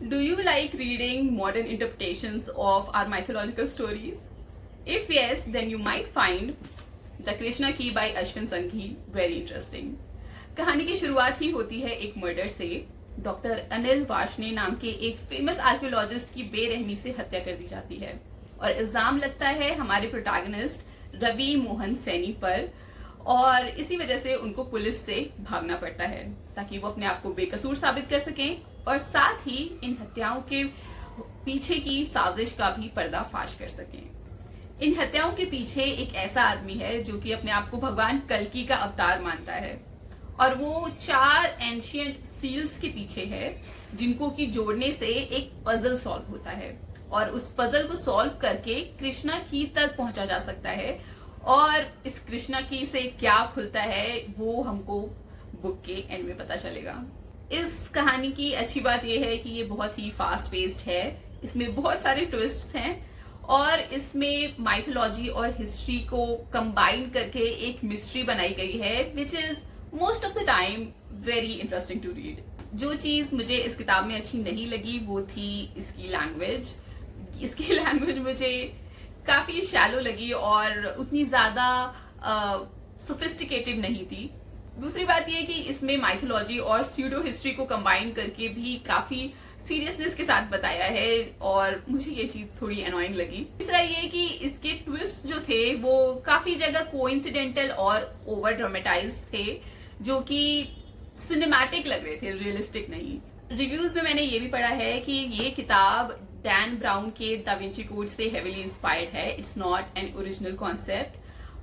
Do you like reading modern interpretations of our mythological stories? If yes, then you might find The Krishna Key by Ashwin Sanghi very interesting. कहानी की शुरुआत ही होती है एक murder से। Doctor Anil वार्ष्णे नाम के एक फेमस आर्कियोलॉजिस्ट की बेरहमी से हत्या कर दी जाती है और इल्जाम लगता है हमारे प्रोटैगनिस्ट रवि मोहन सैनी पर, और इसी वजह से उनको पुलिस से भागना पड़ता है ताकि वो अपने आप को बेकसूर साबित कर सकें और साथ ही इन हत्याओं के पीछे की साजिश का भी पर्दाफाश कर सकें। इन हत्याओं के पीछे एक ऐसा आदमी है जो कि अपने आप को भगवान कल्कि का अवतार मानता है और वो 4 एंशिएंट सील्स के पीछे है जिनको की जोड़ने से एक पजल सॉल्व होता है और उस पजल को सॉल्व करके कृष्णा की तक पहुंचा जा सकता है। और इस कृष्णा की से क्या खुलता है वो हमको बुक के एंड में पता चलेगा। इस कहानी की अच्छी बात यह है कि ये बहुत ही फास्ट पेस्ड है, इसमें बहुत सारे ट्विस्ट हैं और इसमें माइथोलॉजी और हिस्ट्री को कंबाइन करके एक मिस्ट्री बनाई गई है which is most of the time very interesting to read. जो चीज मुझे इस किताब में अच्छी नहीं लगी वो थी इसकी लैंग्वेज। इसकी लैंग्वेज मुझे काफी शैलो लगी और उतनी ज्यादा सोफिस्टिकेटेड नहीं थी। दूसरी बात यह कि इसमें माइथोलॉजी और स्यूडो हिस्ट्री को कंबाइन करके भी काफी सीरियसनेस के साथ बताया है और मुझे ये चीज थोड़ी अनोइंग लगी। तीसरा ये कि इसके ट्विस्ट जो थे वो काफी जगह कोइंसिडेंटल और ओवर ड्रामेटाइज्ड थे जो कि सिनेमैटिक लग रहे थे, रियलिस्टिक नहीं। रिव्यूज में मैंने ये भी पढ़ा है कि ये किताब डैन ब्राउन के दा विंची कोड से हेवीली इंस्पायर्ड है। It's not an original concept.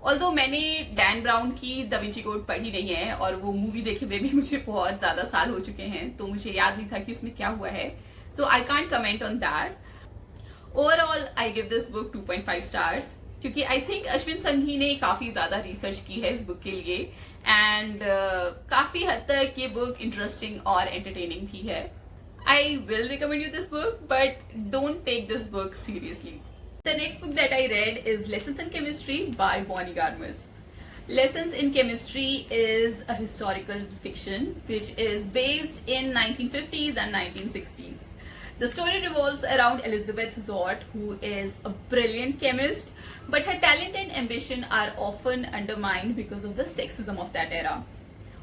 Although मैंने डैन ब्राउन की दा विंची कोड पढ़ी नहीं है और वो मूवी देखे हुए भी मुझे बहुत ज्यादा साल हो चुके हैं तो मुझे याद नहीं था कि उसमें क्या हुआ है, so I can't comment on that. Overall I give this book 2.5 stars क्योंकि आई थिंक अश्विन संघी ने काफी ज्यादा रिसर्च की है इस बुक के लिए एंड काफी हद तक ये बुक इंटरेस्टिंग और एंटरटेनिंग भी है। I will recommend you this book, but don't take this book seriously. The next book that I read is Lessons in Chemistry by Bonnie Garmus. Lessons in Chemistry is a historical fiction which is based in 1950s and 1960s. The story revolves around Elizabeth Zott, who is a brilliant chemist, but her talent and ambition are often undermined because of the sexism of that era.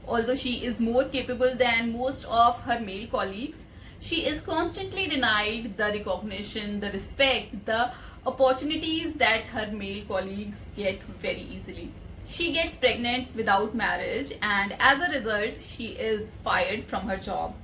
Although she is more capable than most of her male colleagues, she is constantly denied the recognition, the respect, the opportunities that her male colleagues get very easily. She gets pregnant without marriage and as a result, she is fired from her job.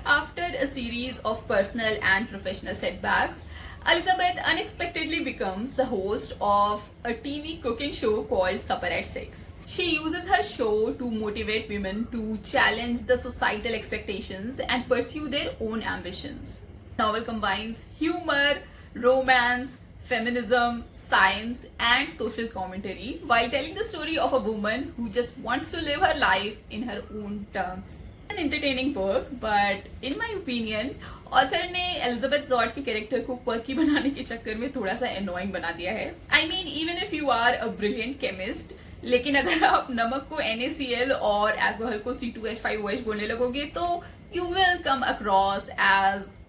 After a series of personal and professional setbacks, Elizabeth unexpectedly becomes the host of a TV cooking show called Supper at 6. She uses her show to motivate women to challenge the societal expectations and pursue their own ambitions. The novel combines humor, romance, feminism, science, and social commentary while telling the story of a woman who just wants to live her life in her own terms. An entertaining book, but in my opinion, author ने Elizabeth जॉर्ड के character को perky बनाने के चक्कर में थोड़ा सा annoying बना दिया है। I mean, even if you are a brilliant chemist, लेकिन अगर आप नमक को NaCl और अल्कोहल को C2H5OH बोलने लगोगे तो you will come across as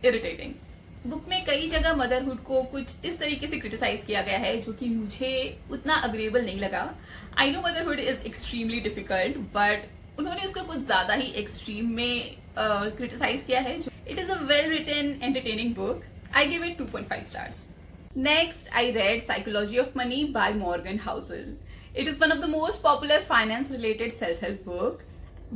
irritating. Book में कई जगह मदरहुड को कुछ इस तरीके से क्रिटिसाइज किया गया है जो कि मुझे उतना अग्रेबल नहीं लगा। I know motherhood is extremely difficult but उन्होंने उसको कुछ ज्यादा ही एक्सट्रीम में क्रिटिसाइज किया है। It is a well written entertaining book. I give it 2.5 stars. Next, I read Psychology of Money by Morgan Housel. It is one of the most popular finance-related self-help book,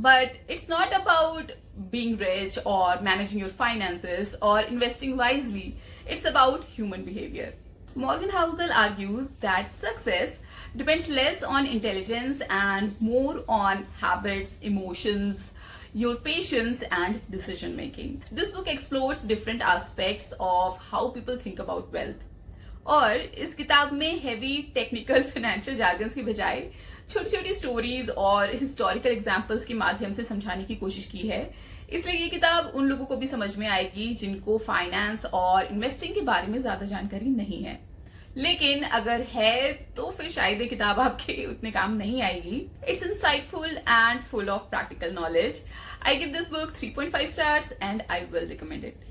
but it's not about being rich or managing your finances or investing wisely. It's about human behavior. Morgan Housel argues that success depends less on intelligence and more on habits, emotions, your patience and decision making. This book explores different aspects of how people think about wealth. और इस किताब में heavy technical financial jargons की बजाय छोटी छोटी stories और historical examples के माध्यम से समझाने की कोशिश की है। इसलिए ये किताब उन लोगों को भी समझ में आएगी जिनको फाइनेंस और इन्वेस्टिंग के बारे में ज्यादा जानकारी नहीं है। लेकिन अगर है तो फिर शायद ये किताब आपके उतने काम नहीं आएगी. It's insightful and full of practical knowledge. I give this book 3.5 stars and I will recommend it.